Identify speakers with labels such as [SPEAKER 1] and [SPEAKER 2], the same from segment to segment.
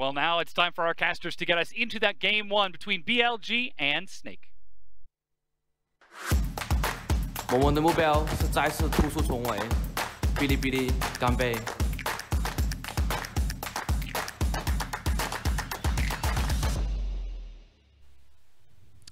[SPEAKER 1] Well, now it's time for our casters to get us into that game one between BLG and Snake.
[SPEAKER 2] 我们的目标是再次突出重围，哔哩哔哩干杯！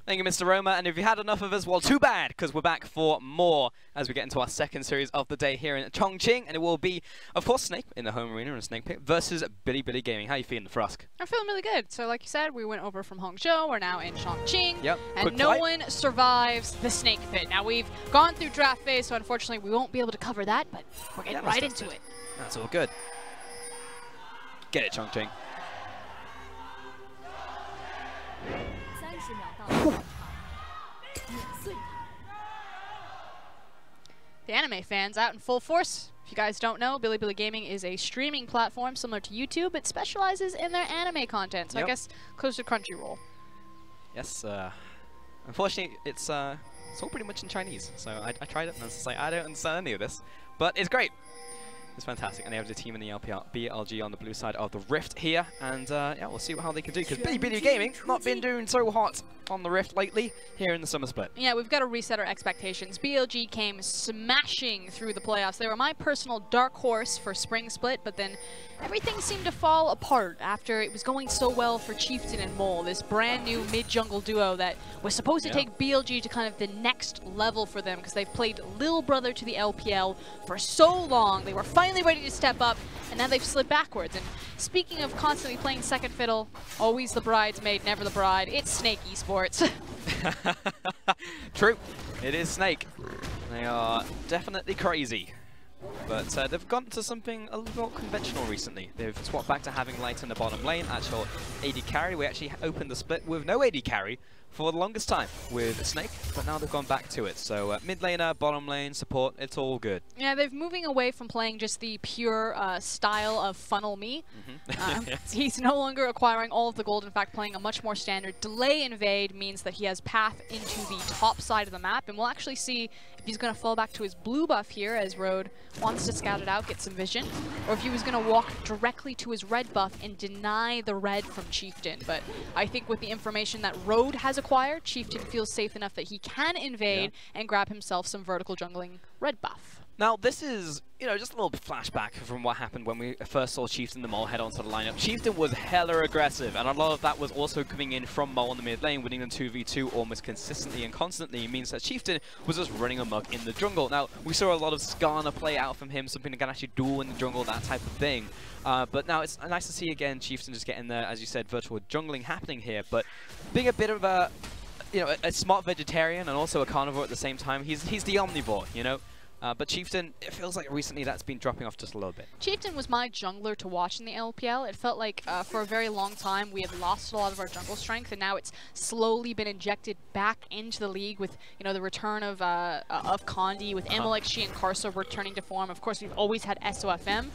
[SPEAKER 3] Thank you, Mr. Roma. And if you had enough of us, well, too bad, because we're back for more as we get into our second series of the day here in Chongqing. And it will be, of course, Snake in the home arena in Snake Pit versus Bilibili Gaming. How are you feeling, Frusk?
[SPEAKER 4] I'm feeling really good. So like you said, we went over from Hangzhou. We're now in Chongqing.
[SPEAKER 3] Yep.
[SPEAKER 4] And no one survives the Snake Pit. Now, we've gone through draft phase, so unfortunately, we won't be able to cover that, but we're getting right into it.
[SPEAKER 3] That's all good. Get it, Chongqing.
[SPEAKER 4] The anime fans out in full force. If you guys don't know, Bilibili Gaming is a streaming platform similar to YouTube. It specializes in their anime content, so I guess close to Crunchyroll.
[SPEAKER 3] Yes, unfortunately, it's all pretty much in Chinese. So I tried it, and I was just like, I don't understand any of this, but it's great. It's fantastic, and they have the team in the LPL, BLG on the blue side of the Rift here, and yeah, we'll see how they can do, because Bilibili Gaming not been doing so hot on the Rift lately here in the summer split.
[SPEAKER 4] Yeah, we've got to reset our expectations. BLG came smashing through the playoffs. They were my personal dark horse for spring split, but then everything seemed to fall apart after it was going so well for Chieftain and Mole, this brand new mid-jungle duo that was supposed to take BLG to kind of the next level for them, because they've played little brother to the LPL for so long. They were finally ready to step up, and now they've slid backwards. And speaking of constantly playing second fiddle, always the bridesmaid, never the bride, it's Snake Esports.
[SPEAKER 3] True, it is Snake. They are definitely crazy. But they've gone to something a little more conventional recently. They've swapped back to having Light in the bottom lane, actual AD carry. We actually opened the split with no AD carry for the longest time with Snake, but now they've gone back to it. So mid laner, bottom lane, support, it's all good. Yeah,
[SPEAKER 4] they're moving away from playing just the pure style of funnel me. He's no longer acquiring all of the gold, in fact playing a much more standard delay invade means that he has path into the top side of the map, and we'll actually see if he's going to fall back to his blue buff here as Road wants to scout it out, get some vision, or if he was going to walk directly to his red buff and deny the red from Chieftain. But I think with the information that Road has acquired, Chieftain feels safe enough that he can invade and grab himself some vertical jungling red buff.
[SPEAKER 3] Now, this is, you know, just a little flashback from what happened when we first saw Chieftain the Mole head onto the lineup. Chieftain was hella aggressive, and a lot of that was also coming in from Mole in the mid lane, winning them 2v2 almost consistently and constantly. It means that Chieftain was just running amok in the jungle. Now, we saw a lot of Skarner play out from him, something that can actually duel in the jungle, that type of thing. But now it's nice to see again Chieftain just getting the, as you said, virtual jungling happening here, but being a bit of a, you know, a smart vegetarian and also a carnivore at the same time. He's the omnivore, you know. But Chieftain, it feels like recently that's been dropping off just a little bit.
[SPEAKER 4] Chieftain was my jungler to watch in the LPL. It felt like for a very long time we had lost a lot of our jungle strength, and now it's slowly been injected back into the league with, you know, the return of Condi, with MLXG and Karsa returning to form. Of course, we've always had SOFM.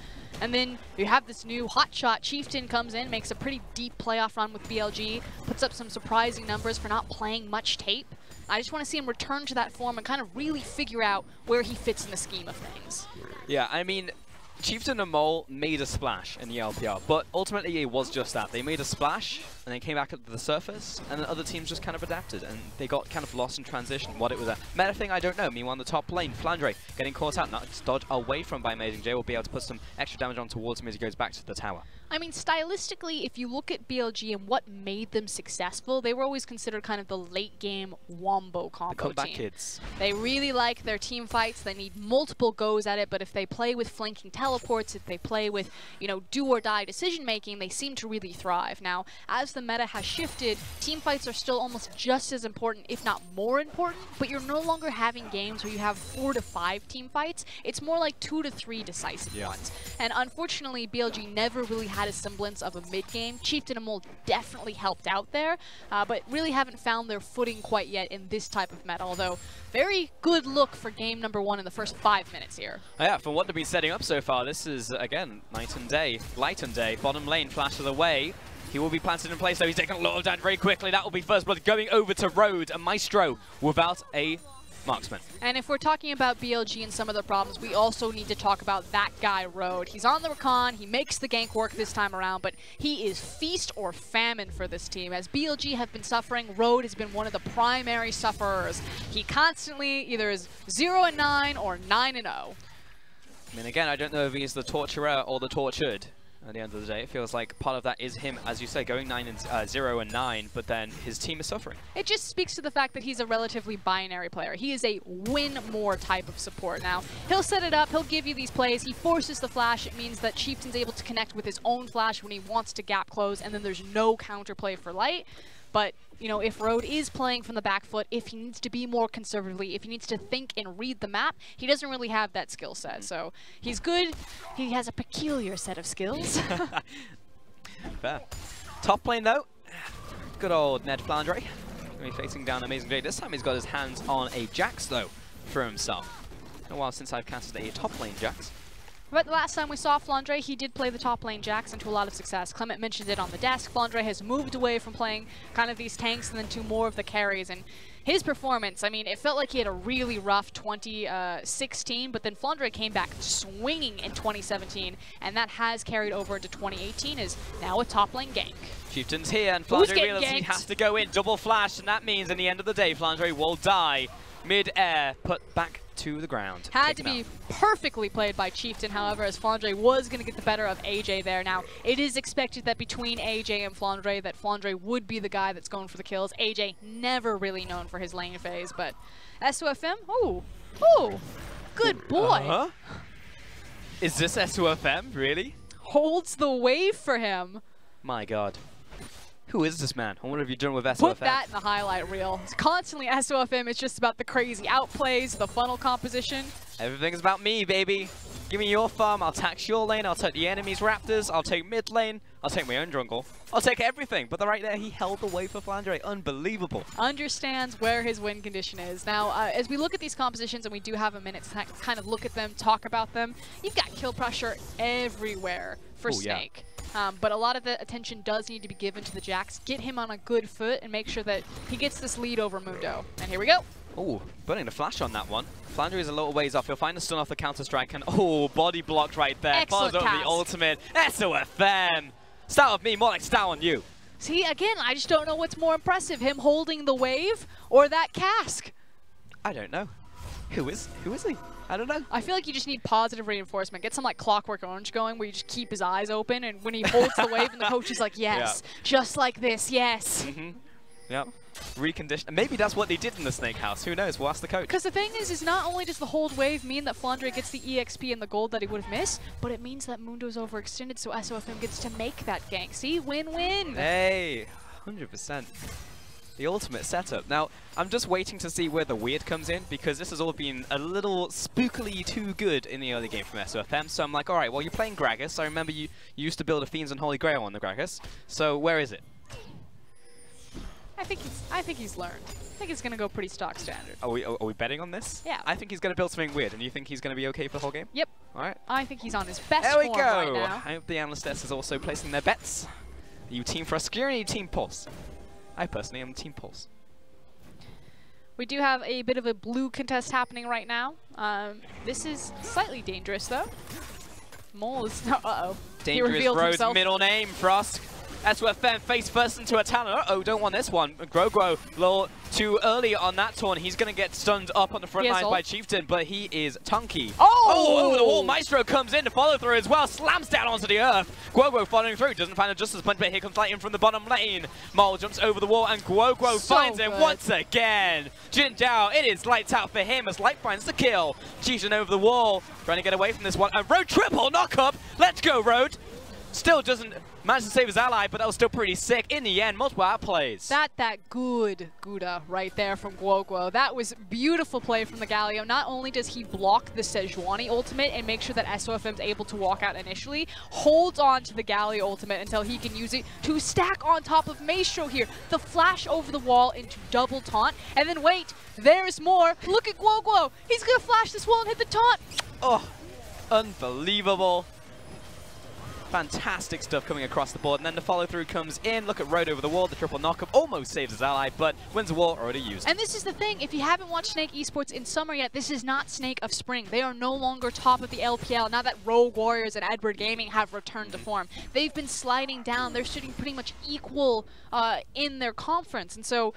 [SPEAKER 4] And then you have this new hotshot. Chieftain comes in, makes a pretty deep playoff run with BLG, puts up some surprising numbers for not playing much tape. I just want to see him return to that form and kind of really figure out where he fits in the scheme of things.
[SPEAKER 3] Yeah, I mean, Chieftain and Mole made a splash in the LPL, but ultimately it was just that. They made a splash, and they came back up to the surface, and then other teams just kind of adapted, and they got kind of lost in transition. What it was a meta thing, I don't know. Meanwhile, on the top lane, Flandre getting caught out, not dodge away from by Amazing J will be able to put some extra damage on towards him as he goes back to the tower.
[SPEAKER 4] I mean, stylistically, if you look at BLG and what made them successful, they were always considered kind of the late-game wombo combo
[SPEAKER 3] the comeback
[SPEAKER 4] team.
[SPEAKER 3] Kids.
[SPEAKER 4] They really like their team fights. They need multiple goes at it, but if they play with flanking teleports, if they play with, you know, do-or-die decision-making, they seem to really thrive. Now, as the meta has shifted, team fights are still almost just as important, if not more important, but you're no longer having games where you have 4 to 5 team fights. It's more like 2 to 3 decisive ones. And unfortunately, BLG never really had a semblance of a mid-game. Chieftain and Mole definitely helped out there, but really haven't found their footing quite yet in this type of meta, although very good look for game number 1 in the first 5 minutes here.
[SPEAKER 3] Yeah, from what they've been setting up so far, this is, again, night and day, light and day. Bottom lane, flash of the way. He will be planted in place, though. He's taking a lot of damage very quickly. That will be first blood going over to Road, and Maestro without a marksman.
[SPEAKER 4] And if we're talking about BLG and some of the problems, we also need to talk about that guy, Road. He's on the recon, he makes the gank work this time around, but he is feast or famine for this team. As BLG have been suffering, Road has been one of the primary sufferers. He constantly either is 0-9 or 9-0.
[SPEAKER 3] I mean, again, I don't know if he's the torturer or the tortured. At the end of the day, it feels like part of that is him, as you say, going 0-9, but then his team is suffering.
[SPEAKER 4] It just speaks to the fact that he's a relatively binary player. He is a win more type of support. Now, he'll set it up, he'll give you these plays, he forces the flash. It means that Chieftain's able to connect with his own flash when he wants to gap close, and then there's no counterplay for Light. But, you know, if Road is playing from the back foot, if he needs to be more conservatively, if he needs to think and read the map, he doesn't really have that skill set. So he's good. He has a peculiar set of skills.
[SPEAKER 3] Fair. Top lane, though. Good old Ned Flandre. Going to be facing down Amazing J. This time he's got his hands on a Jax, though, for himself. Been a while since I've casted a top lane Jax.
[SPEAKER 4] But the last time we saw Flandre, he did play the top lane Jax into a lot of success. Clement mentioned it on the desk. Flandre has moved away from playing kind of these tanks and then to more of the carries. And his performance, I mean, it felt like he had a really rough 2016, but then Flandre came back swinging in 2017, and that has carried over into 2018, is now a top lane gank.
[SPEAKER 3] Chieftain's here, and Flandre realizes he has to go in, double flash, and that means in the end of the day, Flandre will die mid-air, put back to the ground.
[SPEAKER 4] Had to be perfectly played by Chieftain, however, as Flandre was going to get the better of AJ there. Now, it is expected that between AJ and Flandre, that Flandre would be the guy that's going for the kills. AJ never really known for his lane phase, but SOFM, ooh, good boy.
[SPEAKER 3] Is this SOFM, really?
[SPEAKER 4] Holds the wave for him.
[SPEAKER 3] My God. Who is this man? What have you done with SOFM?
[SPEAKER 4] Put that in the highlight reel. It's constantly SOFM. It's just about the crazy outplays, the funnel composition.
[SPEAKER 3] Everything's about me, baby. Give me your farm. I'll tax your lane. I'll take the enemy's raptors. I'll take mid lane. I'll take my own jungle. I'll take everything. But right there, he held the way for Flandre. Unbelievable.
[SPEAKER 4] Understands where his win condition is. Now, as we look at these compositions, and we do have a minute to kind of look at them, talk about them, you've got kill pressure everywhere for Snake. Yeah. But a lot of the attention does need to be given to the Jax. Get him on a good foot and make sure that he gets this lead over Mundo. And here we go.
[SPEAKER 3] Oh, burning the flash on that one. Flandre is a little ways off. He'll find a stun off the counter-strike, and body blocked right there.
[SPEAKER 4] Excellent
[SPEAKER 3] follows over the ultimate. SOFM! Style of me, more like style on you.
[SPEAKER 4] See, again, I just don't know what's more impressive, him holding the wave or that cask.
[SPEAKER 3] I don't know. Who is he? I don't know.
[SPEAKER 4] I feel like you just need positive reinforcement. Get some like Clockwork Orange going where you just keep his eyes open, and when he holds the wave and the coach is like, yes, just like this, yes.
[SPEAKER 3] Yep. Recondition. Maybe that's what they did in the Snake House. Who knows? We'll ask the coach.
[SPEAKER 4] Because the thing is not only does the hold wave mean that Flandre gets the EXP and the gold that he would have missed, but it means that Mundo's overextended, so SOFM gets to make that gank. See? Win-win.
[SPEAKER 3] Hey, 100%. The ultimate setup. Now, I'm just waiting to see where the weird comes in, because this has all been a little spookily too good in the early game from SOFM. So I'm like, all right, well, you're playing Gragas. I remember you used to build a Fiends and Holy Grail on the Gragas. So where is it?
[SPEAKER 4] I think he's learned. I think it's going to go pretty stock standard.
[SPEAKER 3] Are we betting on this?
[SPEAKER 4] Yeah.
[SPEAKER 3] I think he's going to build something weird, and you think he's going to be okay for the whole game?
[SPEAKER 4] Yep.
[SPEAKER 3] All right.
[SPEAKER 4] I think he's on his best
[SPEAKER 3] there we
[SPEAKER 4] form
[SPEAKER 3] go.
[SPEAKER 4] right now.
[SPEAKER 3] I hope the analyst is also placing their bets. Are you Team FLICKR or Team Pulse? I personally am Team Pulse.
[SPEAKER 4] We do have a bit of a blue contest happening right now. This is slightly dangerous, though. Mole is... Uh-oh.
[SPEAKER 3] Dangerous Road's middle name, Frost. SOFM face first into a talon. Uh-oh, don't want this one. Grogro, a little too early on that taunt. He's going to get stunned up on the front line by Chieftain, but he is Tunky. Oh, over the wall. Maestro comes in to follow through as well. Slams down onto the earth. Grogro following through. Doesn't find a Justice Punch, but here comes Light in from the bottom lane. Mole jumps over the wall, and Grogro finds him once again. Jin Dao, it is lights out for him as Light finds the kill. Chieftain over the wall, trying to get away from this one. And Road triple knock up. Let's go, Road. Still doesn't manage to save his ally, but that was still pretty sick. In the end, multiple outplays.
[SPEAKER 4] That good Gouda right there from Guoguo. That was beautiful play from the Galio. Not only does he block the Sejuani ultimate and make sure that SOFM's able to walk out initially, holds on to the Galio ultimate until he can use it to stack on top of Maestro here. The flash over the wall into double taunt, and then wait, there's more. Look at Guoguo. He's gonna flash this wall and hit the taunt.
[SPEAKER 3] Oh, unbelievable. Fantastic stuff coming across the board, and then the follow-through comes in. Look at Road over the wall, the triple knock-up almost saves his ally, but wins the wall, already used.
[SPEAKER 4] And this is the thing, if you haven't watched Snake Esports in summer yet, this is not Snake of spring. They are no longer top of the LPL now that Rogue Warriors and Edward Gaming have returned to form. They've been sliding down. They're sitting pretty much equal in their conference, and so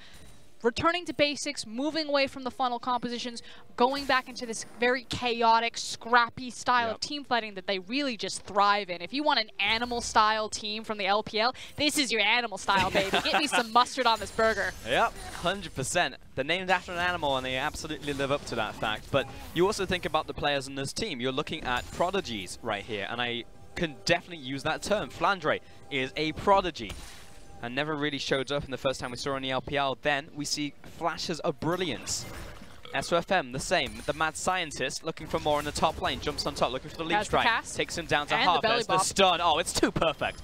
[SPEAKER 4] returning to basics, moving away from the funnel compositions, going back into this very chaotic, scrappy style of team fighting that they really just thrive in. If you want an animal-style team from the LPL, this is your animal style, baby. Get me some mustard on this burger.
[SPEAKER 3] Yep, 100%. They're named after an animal, and they absolutely live up to that fact. But you also think about the players in this team. You're looking at prodigies right here, and I can definitely use that term. FLICKR is a prodigy, and never really showed up in the first time we saw in the LPL. Then we see flashes of brilliance. SOFM, the same. The mad scientist looking for more in the top lane. Jumps on top, looking for the lead strike. Takes him down to half. There's the stun. Oh, it's too perfect.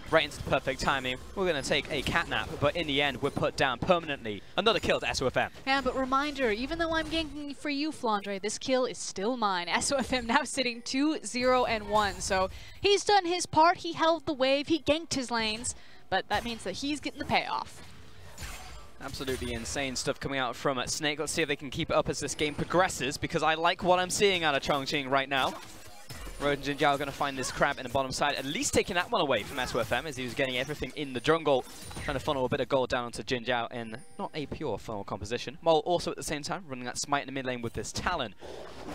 [SPEAKER 3] Right into the perfect timing. We're going to take a catnap, but in the end, we're put down permanently. Another kill to SOFM.
[SPEAKER 4] Yeah, but reminder, even though I'm ganking for you, FLICKR, this kill is still mine. SOFM now sitting 2-0-1. So he's done his part. He held the wave. He ganked his lanes. But that means that he's getting the payoff.
[SPEAKER 3] Absolutely insane stuff coming out from Snake. Let's see if they can keep it up as this game progresses, because I like what I'm seeing out of Chongqing right now. Road and Jin Jiao are going to find this crab in the bottom side, at least taking that one away from SOFM as he was getting everything in the jungle, trying to funnel a bit of gold down onto Jin Jiao in not a pure funnel composition. Mole also at the same time running that smite in the mid lane with this Talon.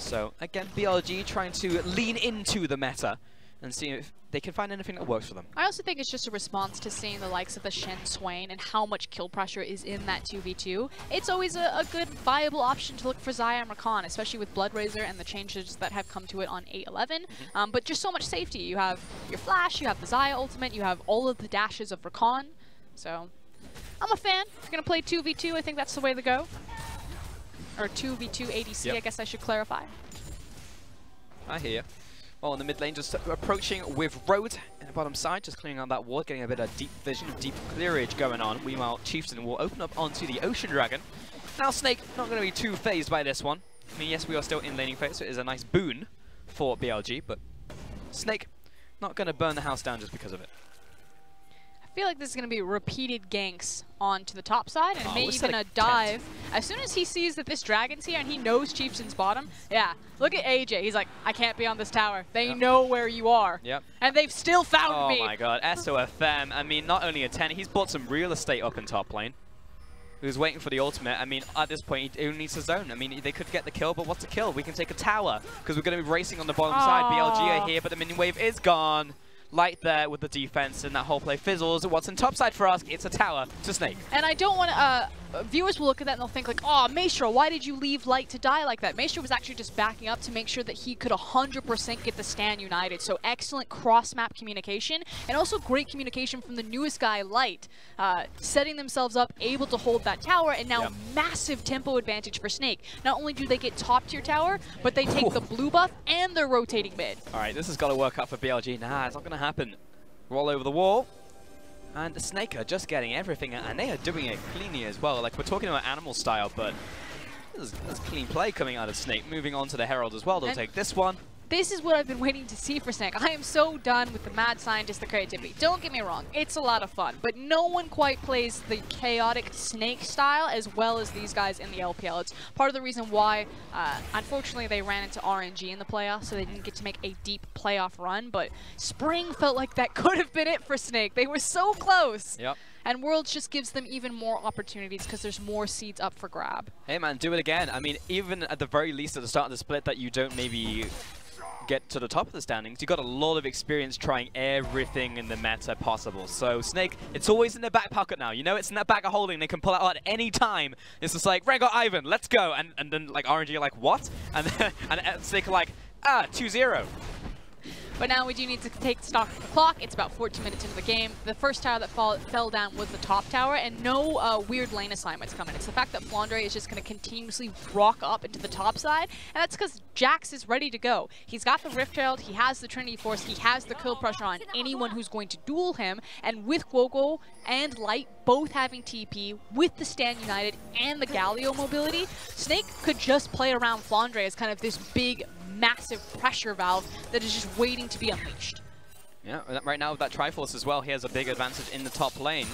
[SPEAKER 3] So again, BLG trying to lean into the meta and see if they can find anything that works for them.
[SPEAKER 4] I also think it's just a response to seeing the likes of the Shen Swain and how much kill pressure is in that 2v2. It's always a good, viable option to look for Xayah and Rakan, especially with Bloodrazor and the changes that have come to it on 8-11. But just so much safety. You have your flash, you have the Xayah ultimate, you have all of the dashes of Rakan. So, I'm a fan. If you're going to play 2v2, I think that's the way to go. Or 2v2 ADC, I guess I should clarify.
[SPEAKER 3] I hear you. Well, in the mid lane, just approaching with Road in the bottom side, just clearing out that ward, getting a bit of deep vision, deep clearage going on. Meanwhile, Chieftain will open up onto the Ocean Dragon. Now, Snake not going to be too phased by this one. I mean, yes, we are still in laning phase, so it is a nice boon for BLG, but Snake not going to burn the house down just because of it.
[SPEAKER 4] I feel like this is going to be repeated ganks onto the top side, and maybe even a dive. As soon as he sees that this dragon's here and he knows Chieftain's bottom, look at AJ. He's like, I can't be on this tower. They know where you are. And they've still found me.
[SPEAKER 3] Oh my god, SOFM. I mean, not only a 10, he's bought some real estate up in top lane. He was waiting for the ultimate. I mean, at this point, he only needs a zone. I mean, they could get the kill, but what's a kill? We can take a tower, because we're going to be racing on the bottom side. BLG are here, but the minion wave is gone. Light there with the defense, and that whole play fizzles. What's in top side for us? It's a tower to Snake.
[SPEAKER 4] And I don't want to... viewers will look at that and they'll think like, oh, Maestro, why did you leave Light to die like that? Maestro was actually just backing up to make sure that he could 100% get the stand united. So excellent cross-map communication, and also great communication from the newest guy, Light, setting themselves up, able to hold that tower, and now massive tempo advantage for Snake. Not only do they get top-tier tower, but they take the blue buff and they're rotating mid.
[SPEAKER 3] All right, this has got to work out for BLG. Nah, it's not going to happen. Roll over the wall. And Snake are just getting everything, and they are doing it cleanly as well. Like, we're talking about animal style, but there's clean play coming out of Snake. Moving on to the Herald as well. They'll take this one.
[SPEAKER 4] This is what I've been waiting to see for Snake. I am so done with the mad scientist, the creativity. Don't get me wrong, it's a lot of fun, but no one quite plays the chaotic Snake style as well as these guys in the LPL. It's part of the reason why, unfortunately, they ran into RNG in the playoffs, so they didn't get to make a deep playoff run, but Spring felt like that could have been it for Snake. They were so close. And Worlds just gives them even more opportunities because there's more seeds up for grab.
[SPEAKER 3] Hey man, do it again. I mean, even at the very least at the start of the split that you don't maybe get to the top of the standings, you got a lot of experience trying everything in the meta possible. So Snake, it's always in their back pocket now. You know, it's in that bag of holding. They can pull it out at any time. It's just like, Rengar Ivan, let's go. And then like RNG are like, what? And Snake are like, 2-0.
[SPEAKER 4] But now we do need to take stock of the clock. It's about 14 minutes into the game. The first tower that fell down was the top tower, and no weird lane assignments coming. It's the fact that FLICKR is just going to continuously rock up into the top side, and that's because Jax is ready to go. He's got the Rift Herald, he has the Trinity Force, he has the kill pressure on anyone who's going to duel him, and with Guogo and Light both having TP, with the Stand United and the Galio mobility, Snake could just play around FLICKR as kind of this big, massive pressure valve that is just waiting to be unleashed.
[SPEAKER 3] Yeah, right now with that Triforce as well, he has a big advantage in the top lane.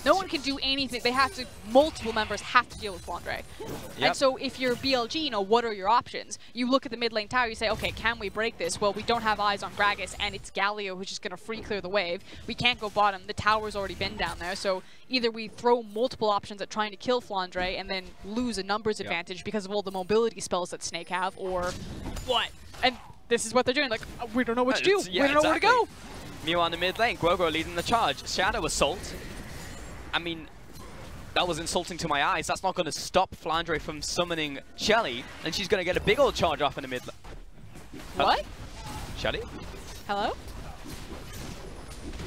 [SPEAKER 4] No one can do anything. They have to, multiple members have to deal with FLICKR.
[SPEAKER 3] Yep.
[SPEAKER 4] And so if you're BLG, you know, what are your options? You look at the mid lane tower, you say, okay, can we break this? Well, we don't have eyes on Gragas, and it's Galio who's just going to free clear the wave. We can't go bottom. The tower's already been down there. So either we throw multiple options at trying to kill FLICKR and then lose a numbers advantage because of all the mobility spells that Snake have, or what? And this is what they're doing. Like, we don't know what to do.
[SPEAKER 3] Yeah,
[SPEAKER 4] we don't know where to go.
[SPEAKER 3] Mew on the mid lane. Grogo leading the charge. Shadow Assault. I mean, that was insulting to my eyes. That's not going to stop FLICKR from summoning Shelly, and she's going to get a big old charge off in the mid lane.
[SPEAKER 4] What?
[SPEAKER 3] Shelly?
[SPEAKER 4] Hello?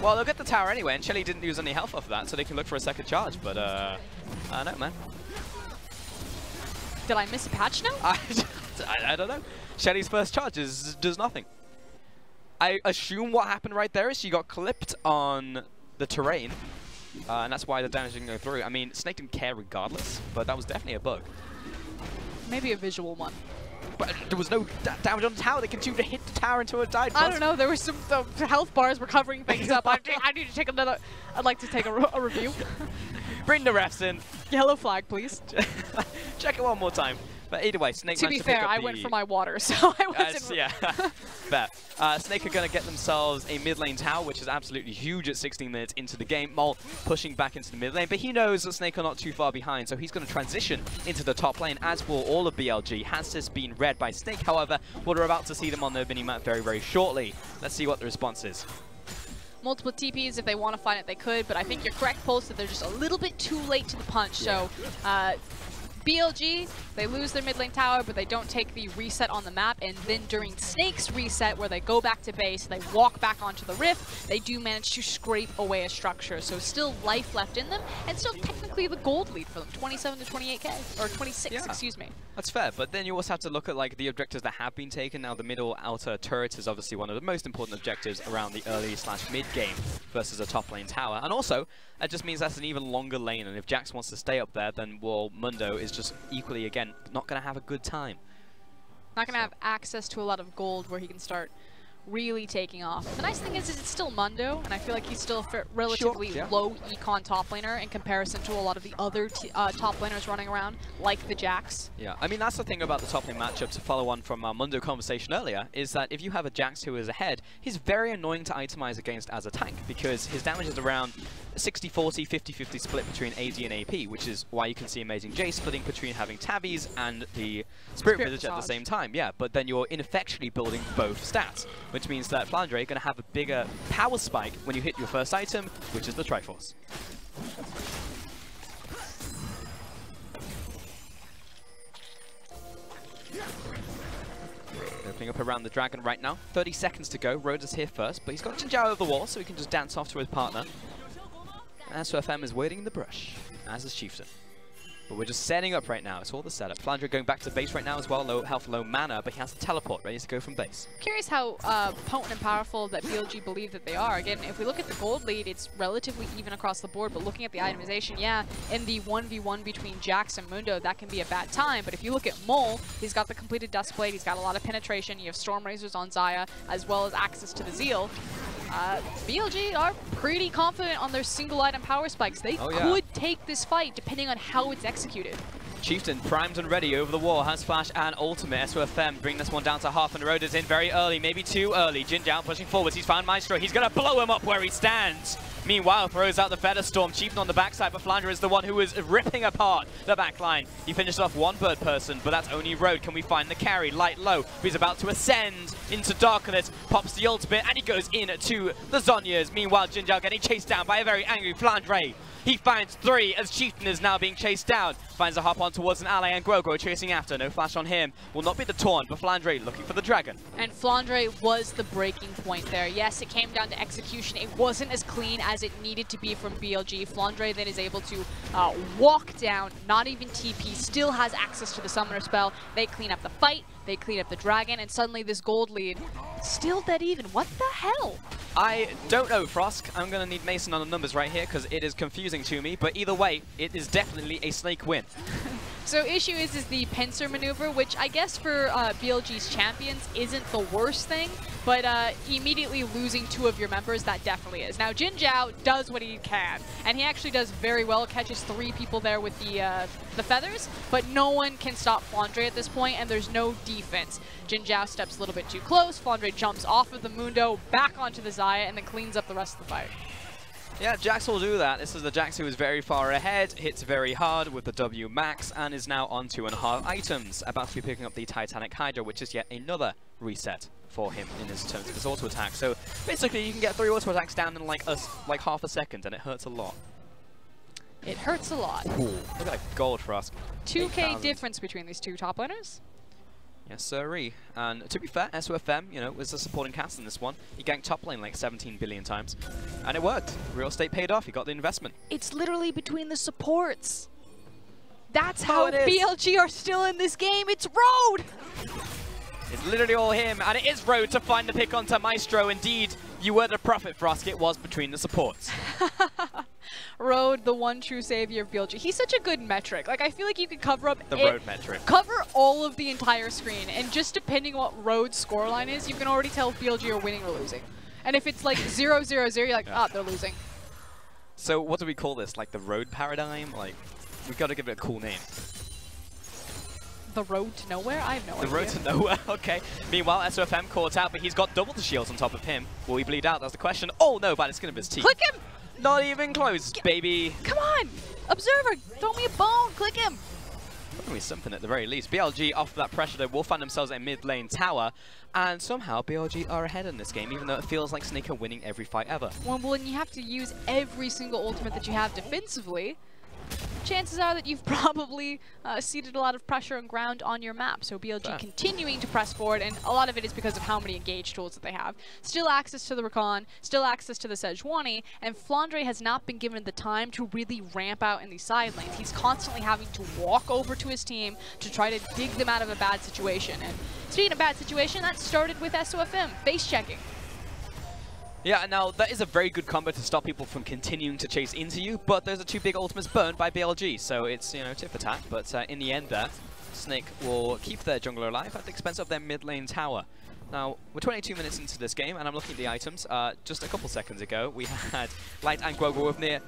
[SPEAKER 3] Well, they'll get the tower anyway, and Shelly didn't use any health off of that, so they can look for a second charge, but, I don't know, man.
[SPEAKER 4] Did I miss a patch now?
[SPEAKER 3] I don't know. Shelly's first charge does nothing. I assume what happened right there is she got clipped on the terrain, and that's why the damage didn't go through. I mean, Snake didn't care regardless, but that was definitely a bug.
[SPEAKER 4] Maybe a visual one.
[SPEAKER 3] But there was no damage on the tower. They continued to hit the tower until it died.
[SPEAKER 4] I don't know. There were some the health bars were covering things up. I need to take another. I'd like to take a review.
[SPEAKER 3] Bring the refs in.
[SPEAKER 4] Yellow flag, please.
[SPEAKER 3] Check it one more time. But either way, Snake
[SPEAKER 4] to be fair, I went for my water, so I wasn't.
[SPEAKER 3] Yeah, fair. Snake are going to get themselves a mid lane tower, which is absolutely huge at 16 minutes into the game. Mol pushing back into the mid lane, but he knows that Snake are not too far behind, so he's going to transition into the top lane, as will all of BLG. Has this been read by Snake, however, we're about to see them on the minimap very, very shortly. Let's see what the response is.
[SPEAKER 4] Multiple TPs, if they want to find it, they could, but I think you're correct, Pulse, that they're just a little bit too late to the punch, so BLG, they lose their mid lane tower, but they don't take the reset on the map, and then during Snake's reset, where they go back to base, they walk back onto the rift, they do manage to scrape away a structure, so still life left in them, and still technically the gold lead for them, 27 to 28k, or 26, excuse me.
[SPEAKER 3] That's fair, but then you also have to look at like the objectives that have been taken. Now the middle outer turret is obviously one of the most important objectives around the early / mid game versus a top lane tower, and also that just means that's an even longer lane, and if Jax wants to stay up there, then well, Mundo is just equally, again, not going to have a good time.
[SPEAKER 4] Not going to have access to a lot of gold where he can start really taking off. The nice thing is it's still Mundo, and I feel like he's still a relatively low econ top laner in comparison to a lot of the other top laners running around, like the Jax. Yeah,
[SPEAKER 3] I mean, that's the thing about the top lane matchup, to follow on from our Mundo conversation earlier, is that if you have a Jax who is ahead, he's very annoying to itemize against as a tank, because his damage is around 60-40, 50-50 split between AD and AP, which is why you can see Amazing J splitting between having Tabbies and the Spirit Visage at the same time. Yeah, but then you're ineffectually building both stats, which means that FLICKR are going to have a bigger power spike when you hit your first item, which is the Triforce. Opening up around the dragon right now. 30 seconds to go. Rhodes is here first, but he's got Jinjiao over the wall, so he can just dance off to his partner. SFM is waiting in the brush, as is Chieftain. But we're just setting up right now. It's all the setup. FLICKR going back to base right now as well. Low health, low mana, but he has to teleport, ready to go from base.
[SPEAKER 4] Curious how potent and powerful that BLG believe that they are. Again, if we look at the gold lead, it's relatively even across the board, but looking at the itemization, yeah, in the 1v1 between Jax and Mundo, that can be a bad time. But if you look at Mol, he's got the completed Duskblade, he's got a lot of penetration, you have Storm Razors on Xayah, as well as access to the Zeal. BLG are pretty confident on their single item power spikes. They could take this fight depending on how it's executed.
[SPEAKER 3] Chieftain primed and ready over the wall, has flash and ultimate. SOFM bring this one down to half, and Rhodes is in very early, maybe too early. Jinjiao pushing forwards, he's found Maestro, he's gonna blow him up where he stands. Meanwhile, throws out the Feather Storm, Chieftain on the backside, but FLICKR is the one who is ripping apart the backline. He finishes off one bird person, but that's only Road. Can we find the carry? Light low, he's about to ascend into darkness, pops the ultimate, and he goes in to the Zhonya's. Meanwhile, Jinjiao getting chased down by a very angry FLICKR. He finds 3 as Chieftain is now being chased down. Finds a hop on towards an ally, and Grogo chasing after. No flash on him. Will not be the taunt, but FLICKR looking for the dragon.
[SPEAKER 4] And FLICKR was the breaking point there. Yes, it came down to execution. It wasn't as clean as it needed to be from BLG. FLICKR then is able to walk down, not even TP, still has access to the summoner spell. They clean up the fight, they clean up the dragon, and suddenly this gold lead still dead even. What the hell?
[SPEAKER 3] I don't know, Frosk. I'm going to need Mason on the numbers right here because it is confusing to me. But either way, it is definitely a Snake win.
[SPEAKER 4] So issue is the pincer maneuver, which I guess for BLG's champions isn't the worst thing, but immediately losing 2 of your members, that definitely is. Now Jin Zhao does what he can, and he actually does very well, catches 3 people there with the feathers, but no one can stop FLICKR at this point, and there's no defense. Jin Zhao steps a little bit too close, FLICKR jumps off of the Mundo, back onto the Xayah, and then cleans up the rest of the fight.
[SPEAKER 3] Yeah, Jax will do that. This is the Jax who is very far ahead, hits very hard with the W max, and is now on 2.5 items, about to be picking up the Titanic Hydra, which is yet another reset for him in his terms of his auto attack. So basically, you can get 3 auto attacks down in like half a second, and it hurts a lot.
[SPEAKER 4] It hurts a lot.
[SPEAKER 3] Ooh, look at that gold for us.
[SPEAKER 4] 2K difference between these 2 top laners.
[SPEAKER 3] Yes, sirree. And to be fair, SOFM, you know, was a supporting cast in this one. He ganked top lane like 17 billion times. And it worked. Real estate paid off. He got the investment.
[SPEAKER 4] It's literally between the supports. That's how BLG are still in this game. It's Road!
[SPEAKER 3] It's literally all him. And it is Road to find the pick onto Maestro. Indeed, you were the prophet, Frosk. It was between the supports.
[SPEAKER 4] Road, the one true savior of BLG. He's such a good metric. Like, I feel like you could cover up
[SPEAKER 3] the Road metric.
[SPEAKER 4] Cover all of the entire screen, and just depending on what Road's scoreline is, you can already tell if BLG are winning or losing. And if it's like 0-0-0, you're like, ah, they're losing.
[SPEAKER 3] So what do we call this? Like the Road paradigm? Like, we've got to give it a cool name.
[SPEAKER 4] The Road to Nowhere? I have no idea.
[SPEAKER 3] The Road to Nowhere, okay. Meanwhile, SOFM caught out, but he's got double the shields on top of him. Will he bleed out? That's the question. Oh no, but it's going to be his team.
[SPEAKER 4] Click him!
[SPEAKER 3] Not even close, baby.
[SPEAKER 4] Come on! Observer, throw me a bone, click him!
[SPEAKER 3] Throw me something at the very least. BLG, off that pressure, they will find themselves a mid lane tower, and somehow BLG are ahead in this game, even though it feels like Snake are winning every fight ever.
[SPEAKER 4] Well, when you have to use every single ultimate that you have defensively, chances are that you've probably ceded a lot of pressure and ground on your map. So BLG continuing to press forward, and a lot of it is because of how many engage tools that they have. Still access to the Rakan, still access to the Sejuani, and FLICKR has not been given the time to really ramp out in these side lanes. He's constantly having to walk over to his team to try to dig them out of a bad situation. And speaking of bad situation, that started with SOFM, face checking.
[SPEAKER 3] Yeah, now that is a very good combo to stop people from continuing to chase into you, but those are 2 big ultimates burned by BLG, so it's, you know, tit for tat, but in the end there, Snake will keep their jungler alive at the expense of their mid lane tower. Now, we're 22 minutes into this game, and I'm looking at the items. Just a couple seconds ago, we had Light and Guoguo with near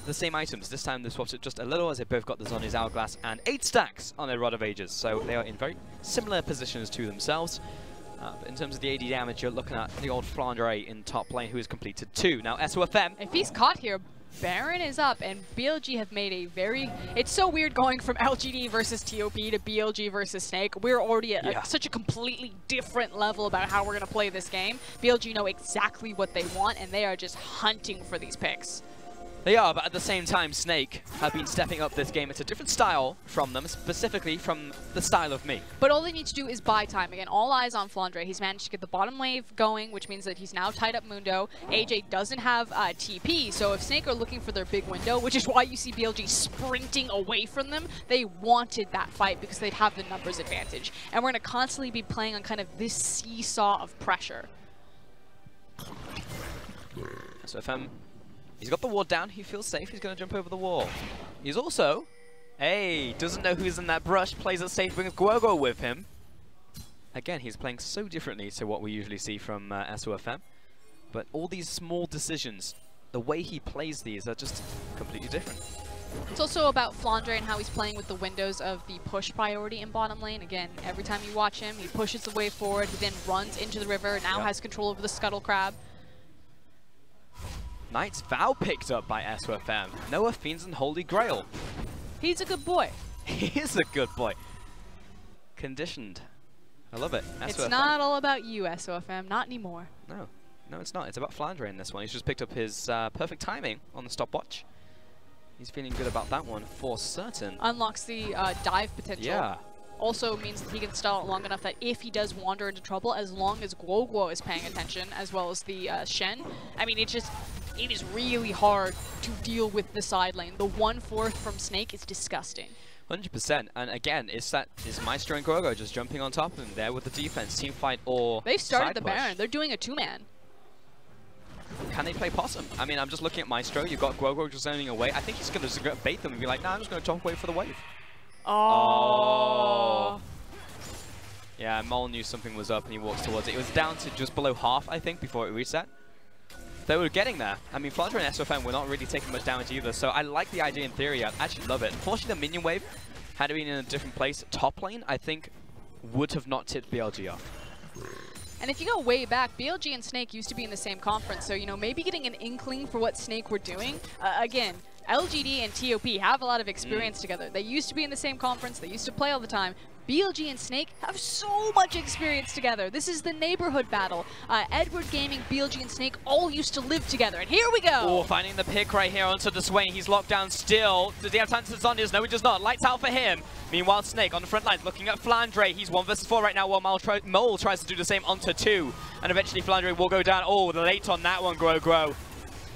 [SPEAKER 3] the same items. This time they swapped it just a little, as they both got the Zhonya's Hourglass and 8 stacks on their Rod of Ages, so they are in very similar positions to themselves. But in terms of the AD damage, you're looking at the old FLICKR in top lane, who has completed 2. Now, SOFM...
[SPEAKER 4] If he's caught here, Baron is up, and BLG have made a very... It's so weird going from LGD versus TOP to BLG versus Snake. We're already at such a completely different level about how we're going to play this game. BLG know exactly what they want, and they are just hunting for these picks.
[SPEAKER 3] They are, but at the same time, Snake have been stepping up this game. It's a different style from them, specifically from the style of me.
[SPEAKER 4] But all they need to do is buy time. Again, all eyes on FLICKR. He's managed to get the bottom wave going, which means that he's now tied up Mundo. AJ doesn't have TP, so if Snake are looking for their big window, which is why you see BLG sprinting away from them, they wanted that fight because they'd have the numbers advantage. And we're going to constantly be playing on kind of this seesaw of pressure.
[SPEAKER 3] So if he's got the ward down, he feels safe, he's going to jump over the wall. He's also, hey, doesn't know who's in that brush, plays it safe, brings Guoguo with him. Again, he's playing so differently to what we usually see from SOFM. But all these small decisions, the way he plays these are just completely different.
[SPEAKER 4] It's also about FLICKR and how he's playing with the windows of the push priority in bottom lane. Again, every time you watch him, he pushes the way forward, he then runs into the river, now has control over the Scuttle Crab.
[SPEAKER 3] Knight's Vow picked up by SOFM. Noah Fiends and Holy Grail.
[SPEAKER 4] He's a good boy.
[SPEAKER 3] He is a good boy. Conditioned. I love it. SOFM.
[SPEAKER 4] It's not all about you, SOFM. Not anymore.
[SPEAKER 3] No. No, it's not. It's about FLICKR in this one. He's just picked up his perfect timing on the stopwatch. He's feeling good about that one for certain.
[SPEAKER 4] Unlocks the dive potential.
[SPEAKER 3] Yeah.
[SPEAKER 4] Also means that he can stall it long enough that if he does wander into trouble, as long as Guoguo is paying attention, as well as the Shen, I mean, it is really hard to deal with the side lane. The 1/4 from Snake is disgusting.
[SPEAKER 3] 100%. And again, is Maestro and Guoguo just jumping on top of him there with the defense, team fight, or
[SPEAKER 4] they've started
[SPEAKER 3] side
[SPEAKER 4] the
[SPEAKER 3] push.
[SPEAKER 4] Baron. They're doing a 2-man.
[SPEAKER 3] Can they play possum? I mean, I'm just looking at Maestro. You've got Guoguo just zoning away. I think he's going to bait them and be like, nah, I'm just going to jump away for the wave. Oh. Yeah, Mole knew something was up and he walks towards it. It was down to just below half, I think, before it reset. They were getting there. I mean, FLICKR and SOFM were not really taking much damage either, so I like the idea in theory. I actually love it. Unfortunately, the minion wave had been in a different place. Top lane, I think, would have not tipped BLG off.
[SPEAKER 4] And if you go way back, BLG and Snake used to be in the same conference, so, you know, maybe getting an inkling for what Snake were doing. Again, LGD and TOP have a lot of experience together. They used to be in the same conference. They used to play all the time. BLG and Snake have so much experience together. This is the neighborhood battle. Edward Gaming, BLG and Snake all used to live together. And here we go.
[SPEAKER 3] Oh, finding the pick right here onto the Swain. He's locked down still. Does he have time to Zondias? No, he does not. Lights out for him. Meanwhile, Snake on the front lines looking at FLICKR. He's 1 versus 4 right now while Mole tries to do the same onto 2. And eventually FLICKR will go down. Oh, late on that one, Grow.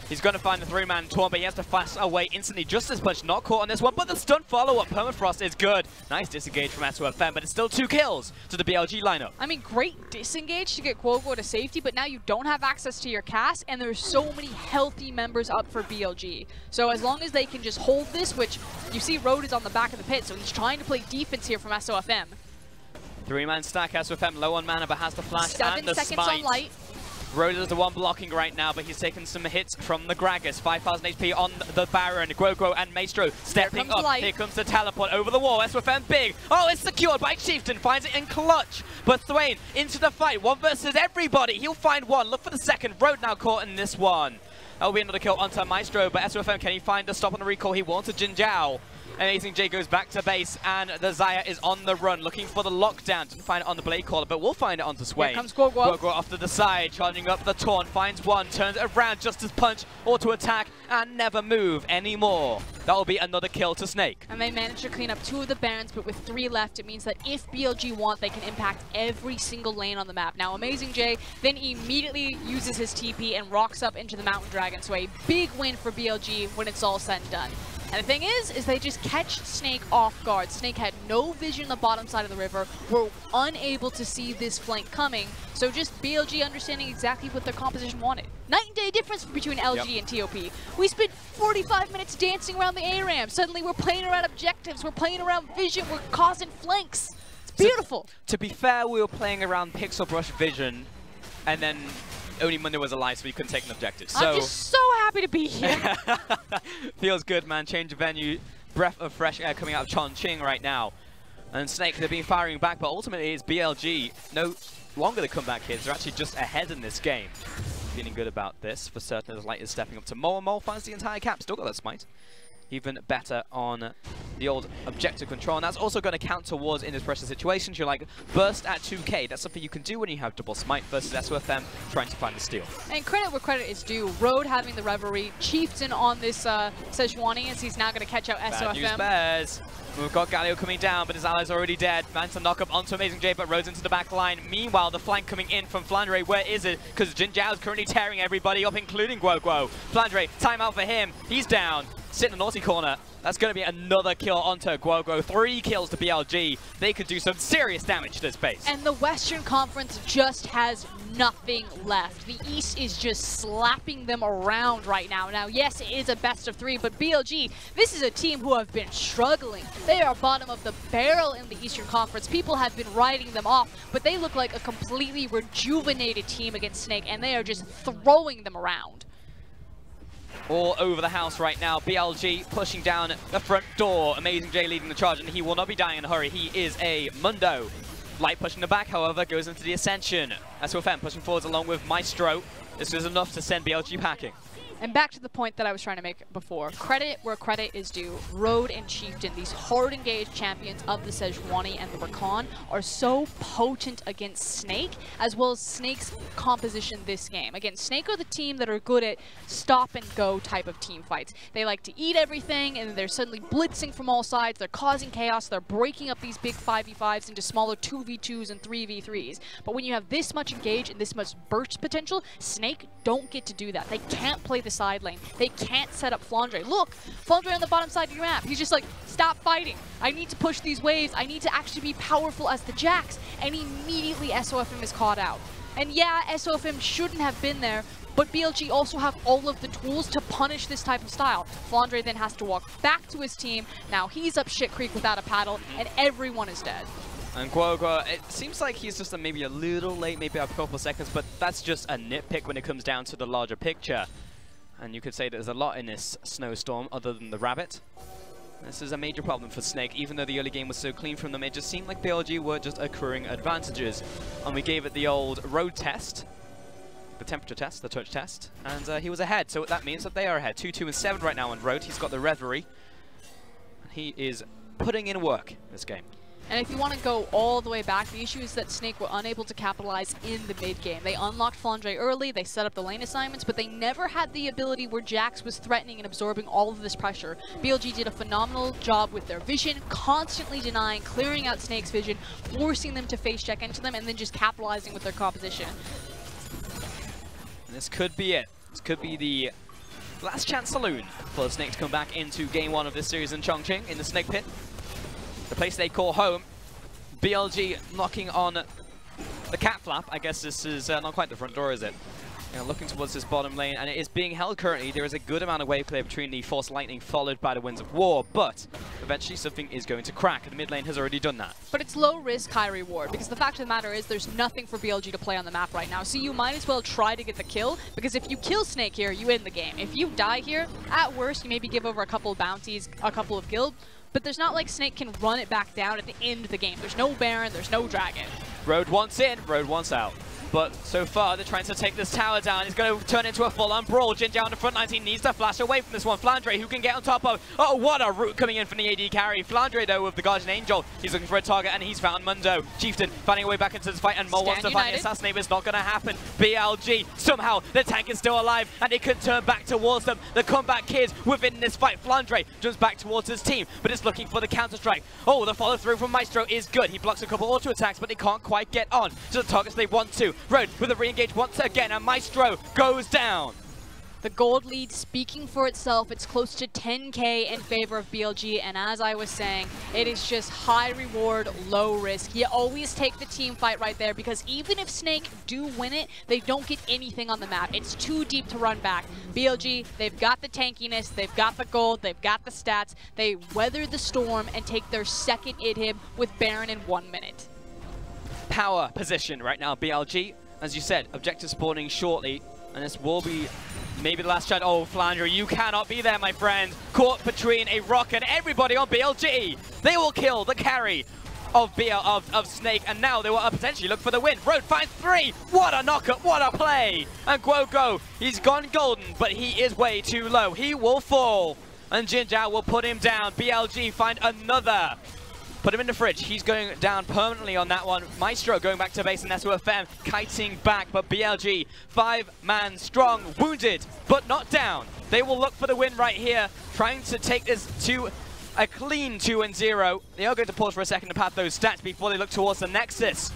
[SPEAKER 3] He's going to find the 3-man taunt, but he has to fast away instantly. Just as much not caught on this one, but the stun follow-up Permafrost is good. Nice disengage from SOFM, but it's still 2 kills to the BLG lineup.
[SPEAKER 4] I mean, great disengage to get Quogo to safety, but now you don't have access to your cast, and there's so many healthy members up for BLG. So as long as they can just hold this, which you see Road is on the back of the pit, so he's trying to play defense here from SOFM.
[SPEAKER 3] 3-man stack, SOFM low on mana, but has the flash
[SPEAKER 4] 7
[SPEAKER 3] and the
[SPEAKER 4] seconds
[SPEAKER 3] spite.
[SPEAKER 4] on light.
[SPEAKER 3] Road is the one blocking right now, but he's taken some hits from the Gragas. 5,000 HP on the Baron. Grow and Maestro stepping up.
[SPEAKER 4] Light.
[SPEAKER 3] Here comes the teleport over the wall. SOFM big. Oh, it's secured by Chieftain. Finds it in clutch. But Thwain into the fight. 1 versus everybody. He'll find 1. Look for the second. Road now caught in this one. That'll be another kill onto Maestro, but SOFM, can he find the stop on the recall? He wants a Jin Jiao. Amazing J goes back to base, and the Xayah is on the run, looking for the lockdown. Didn't find it on the Blade Caller, but we'll find it onto Swain.
[SPEAKER 4] Here comes Quogo.
[SPEAKER 3] Quogo off to the side, charging up the taunt, finds 1, turns it around just as punch, auto attack, and never move anymore. That will be another kill to Snake.
[SPEAKER 4] And they managed to clean up 2 of the Barons, but with 3 left, it means that if BLG want, they can impact every single lane on the map. Now, Amazing J then immediately uses his TP and rocks up into the Mountain Dragon, so a big win for BLG when it's all said and done. And the thing is they just catch Snake off guard. Snake had no vision on the bottom side of the river, were unable to see this flank coming, so just BLG understanding exactly what their composition wanted. Night and day difference between LG and TOP. We spent 45 minutes dancing around the ARAM. Suddenly we're playing around objectives, we're playing around vision, we're causing flanks. It's beautiful.
[SPEAKER 3] To be fair, we were playing around Pixel Brush vision, and then only Monday was alive, so we couldn't take an objective. So
[SPEAKER 4] I'm just so happy to be here.
[SPEAKER 3] Feels good, man. Change of venue, breath of fresh air coming out of Chongqing right now. And Snake, they've been firing back, but ultimately it's BLG. No longer the comeback kids. They're actually just ahead in this game. Feeling good about this for certain, as Light is stepping up to Mole. Mole finds the entire cap. Still got that smite. Even better on the old objective control, and that's also going to count towards in this pressure situations. You're like, burst at 2k, that's something you can do when you have double smite versus SOFM trying to find the steal. And
[SPEAKER 4] credit where credit is due. Road having the Reverie, Chieftain on this Sejuani, as he's now going to catch out SOFM.
[SPEAKER 3] Bad news bears. We've got Galio coming down, but his ally's already dead. Man to knock up onto Amazing J, but Road's into the back line. Meanwhile, the flank coming in from FLICKR. Where is it? Because Jin Jiao is currently tearing everybody up, including Guo. FLICKR, timeout for him. He's down. Sit in the naughty corner. That's going to be another kill onto Guo. 3 kills to BLG. They could do some serious damage to this base. And
[SPEAKER 4] the Western Conference just has nothing left. The East is just slapping them around right now. Now, yes, it is a best of 3, but BLG, this is a team who have been struggling. They are bottom of the barrel in the Eastern Conference. People have been writing them off, but they look like a completely rejuvenated team against Snake, and they are just throwing them around.
[SPEAKER 3] All over the house right now. BLG pushing down the front door. Amazing J leading the charge, and he will not be dying in a hurry. He is a Mundo. Light pushing the back, however, goes into the Ascension. SOFM pushing forwards along with Maestro. This is enough to send BLG packing.
[SPEAKER 4] And back to the point that I was trying to make before. Credit where credit is due. Road and Chieftain, these hard engaged champions of the Sejuani and the Rakan, are so potent against Snake, as well as Snake's composition this game. Again, Snake are the team that are good at stop and go type of team fights. They like to eat everything, and they're suddenly blitzing from all sides. They're causing chaos. They're breaking up these big 5v5s into smaller 2v2s and 3v3s. But when you have this much engage and this much burst potential, Snake don't get to do that. They can't play the side lane. They can't set up FLICKR. Look, FLICKR on the bottom side of your map. He's just like, stop fighting. I need to push these waves. I need to actually be powerful as the Jax. And immediately SOFM is caught out. And yeah, SOFM shouldn't have been there, but BLG also have all of the tools to punish this type of style. FLICKR then has to walk back to his team. Now he's up shit creek without a paddle, and everyone is dead.
[SPEAKER 3] And Guoguo, it seems like he's just maybe a little late, maybe a couple of seconds, but that's just a nitpick when it comes down to the larger picture. And you could say there's a lot in this snowstorm other than the rabbit. This is a major problem for Snake. Even though the early game was so clean from them, it just seemed like BLG were just accruing advantages. And we gave it the old road test, the temperature test, the touch test, and he was ahead. So that means that they are ahead. 2-2 and 7 right now on road. He's got the Reverie. He is putting in work this game.
[SPEAKER 4] And if you want to go all the way back, the issue is that Snake were unable to capitalize in the mid-game. They unlocked FLICKR early, they set up the lane assignments, but they never had the ability where Jax was threatening and absorbing all of this pressure. BLG did a phenomenal job with their vision, constantly denying, clearing out Snake's vision, forcing them to face check into them, and then just capitalizing with their composition.
[SPEAKER 3] And this could be it. This could be the last chance saloon for Snake to come back into game 1 of this series in Chongqing, in the Snake Pit. The place they call home. BLG knocking on the cat flap. I guess this is not quite the front door, is it? You know, looking towards this bottom lane, and it is being held currently. There is a good amount of wave play between the Force Lightning followed by the Winds of War, but eventually something is going to crack, and the mid lane has already done that.
[SPEAKER 4] But it's low risk, high reward, because the fact of the matter is there's nothing for BLG to play on the map right now, so you might as well try to get the kill, because if you kill Snake here, you win the game. If you die here, at worst, you maybe give over a couple of bounties, a couple of guild, but there's not like Snake can run it back down at the end of the game. There's no Baron, there's no Dragon.
[SPEAKER 3] Road once in, Road once out. But so far, they're trying to take this tower down. It's going to turn into a full-on brawl. Jinjiao on the front lines. He needs to flash away from this one. FLICKR, who can get on top of... Oh, what a route coming in from the AD carry. FLICKR, though, with the Guardian Angel. He's looking for a target, and he's found Mundo. Chieftain finding a way back into this fight, and Mo wants to find the assassinate, but it's not going to happen. BLG, somehow, the tank is still alive, and it can turn back towards them. The combat kids within this fight. FLICKR jumps back towards his team, but it's looking for the counter-strike. Oh, the follow-through from Maestro is good. He blocks a couple auto-attacks, but they can't quite get on to the targets they want to. Road with a re-engage once again, and Maestro goes down.
[SPEAKER 4] The gold lead speaking for itself. It's close to 10k in favor of BLG, and as I was saying, it is just high reward, low risk. You always take the team fight right there, because even if Snake do win it, they don't get anything on the map. It's too deep to run back. BLG, they've got the tankiness, they've got the gold, they've got the stats. They weather the storm and take their second inhib with Baron in 1 minute.
[SPEAKER 3] Power position right now, BLG. As you said, objective spawning shortly, and this will be maybe the last chance. Oh, FLICKR, you cannot be there, my friend. Caught between a rock and everybody on BLG. They will kill the carry of Snake, and now they will potentially look for the win. Road finds 3. What a knockup, what a play. And Guoguo, he's gone golden, but he is way too low. He will fall, and Jinjiao will put him down. BLG find another. Put him in the fridge. He's going down permanently on that one. Maestro going back to base, and that's FM kiting back. But BLG, 5-man strong, wounded, but not down. They will look for the win right here, trying to take this to a clean 2-0. They are going to pause for a second to pad those stats before they look towards the Nexus.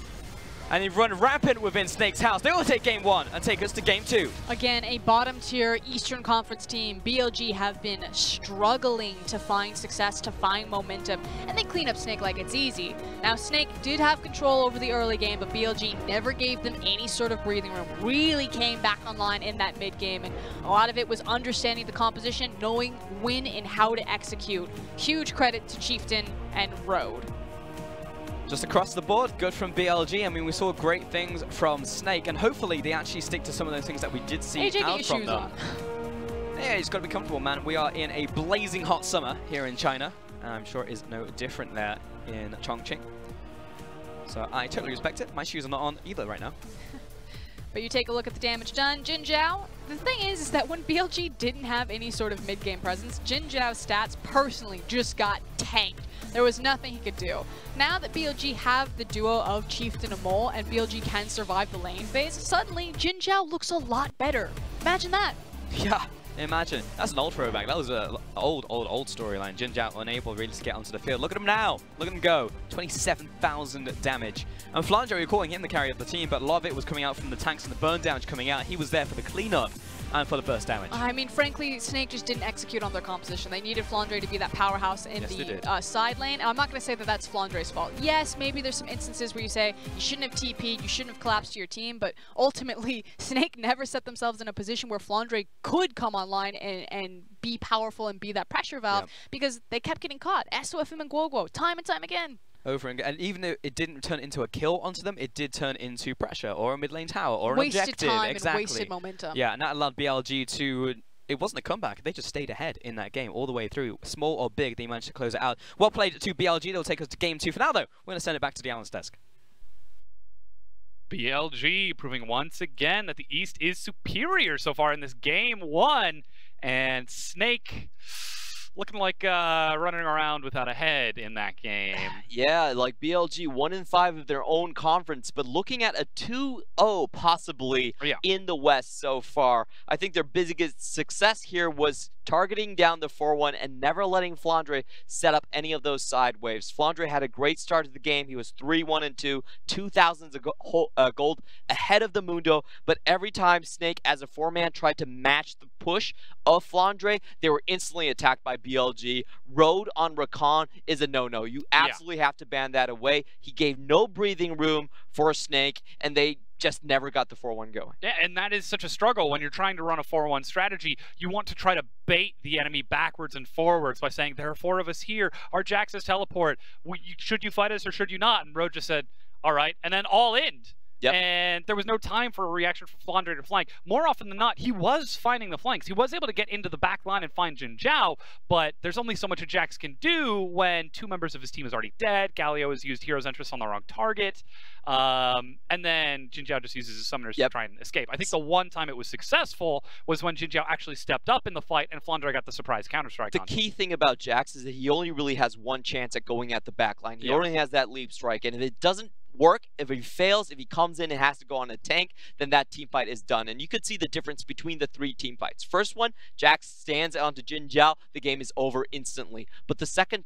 [SPEAKER 3] And they run rampant within Snake's house. They will take game 1 and take us to game 2.
[SPEAKER 4] Again, a bottom tier Eastern Conference team. BLG have been struggling to find success, to find momentum, and they clean up Snake like it's easy. Now, Snake did have control over the early game, but BLG never gave them any sort of breathing room. Really came back online in that mid game, and a lot of it was understanding the composition, knowing when and how to execute. Huge credit to Chieftain and Road.
[SPEAKER 3] Just across the board, good from BLG. I mean, we saw great things from Snake, and hopefully they actually stick to some of those things that we did see out from them. Yeah, he's got to be comfortable, man. We are in a blazing hot summer here in China, and I'm sure it is no different there in Chongqing. So I totally respect it. My shoes are not on either right now.
[SPEAKER 4] But you take a look at the damage done. Jinjiao, the thing is that when BLG didn't have any sort of mid-game presence, Jinjiao's stats personally just got tanked. There was nothing he could do. Now that BLG have the duo of Chieftain and Mole, and BLG can survive the lane phase, suddenly Jinjiao looks a lot better. Imagine that.
[SPEAKER 3] Yeah, imagine. That's an old throwback. That was an old storyline. Jinjiao unable really to get onto the field. Look at him now. Look at him go. 27,000 damage. And FLICKR, you're calling him the carry of the team, but a lot of it was coming out from the tanks and the burn damage coming out. He was there for the cleanup. and for the burst damage.
[SPEAKER 4] I mean, frankly, Snake just didn't execute on their composition. They needed FLICKR to be that powerhouse in the side lane. And I'm not going to say that that's FLICKR's fault. Yes, maybe there's some instances where you say you shouldn't have TP'd, you shouldn't have collapsed to your team, but ultimately, Snake never set themselves in a position where FLICKR could come online and be powerful and be that pressure valve because they kept getting caught. SOFM and Guoguo, time and time again.
[SPEAKER 3] Over and even though it didn't turn into a kill onto them, it did turn into pressure or a mid lane tower or an objective.
[SPEAKER 4] Wasted time
[SPEAKER 3] exactly.
[SPEAKER 4] and wasted momentum.
[SPEAKER 3] Yeah, and that allowed BLG to. It wasn't a comeback. They just stayed ahead in that game all the way through. Small or big, they managed to close it out. Well played to BLG. They'll take us to game 2. For now, though, we're going to send it back to the analyst desk.
[SPEAKER 1] BLG proving once again that the East is superior so far in this game 1, and Snake looking like running around without a head in that game.
[SPEAKER 5] Yeah, like BLG 1-5 of their own conference, but looking at a 2-0 possibly in the West so far. I think their biggest success here was targeting down the 4-1 and never letting FLICKR set up any of those side waves. FLICKR had a great start to the game. He was 3-1-2, 2,000s of gold ahead of the Mundo, but every time Snake as a 4-man tried to match the push of FLICKR, they were instantly attacked by BLG. Road on Rakan is a no-no. You absolutely have to ban that away. He gave no breathing room for Snake, and they just never got the 4-1 going.
[SPEAKER 1] Yeah, and that is such a struggle when you're trying to run a 4-1 strategy. You want to try to bait the enemy backwards and forwards by saying, there are 4 of us here. Our Jax is teleport. Should you fight us or should you not? And Road just said, all right, and then all in.
[SPEAKER 5] Yep.
[SPEAKER 1] And there was no time for a reaction from FLICKR to flank. More often than not, he was finding the flanks. He was able to get into the back line and find Jin Zhao, but there's only so much a Jax can do when 2 members of his team is already dead. Galio has used Hero's Entrance on the wrong target. And then Jin Zhao just uses his summoners to try and escape. I think the one time it was successful was when Jin Zhao actually stepped up in the fight and FLICKR got the surprise counter-strike
[SPEAKER 5] on him. The key thing about Jax is that he only really has one chance at going at the back line. He only has that leap strike, and if it doesn't work, if he fails, if he comes in and has to go on a tank, then that team fight is done. And you could see the difference between the 3 team fights. First one, Jax stands onto Jin Zhao, the game is over instantly. But the second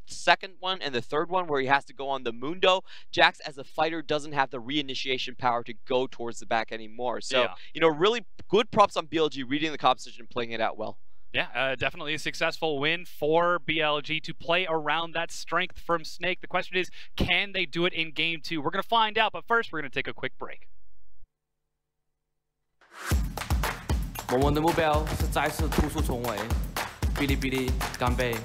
[SPEAKER 5] one and the third one where he has to go on the Mundo, Jax as a fighter doesn't have the reinitiation power to go towards the back anymore. So, you know, really good props on BLG reading the competition and playing it out well.
[SPEAKER 1] Yeah, definitely a successful win for BLG to play around that strength from Snake. The question is, can they do it in game 2? We're going to find out, but first we're going to take a quick break.
[SPEAKER 2] 我们的目标是再次突出重围，哔哩哔哩干杯！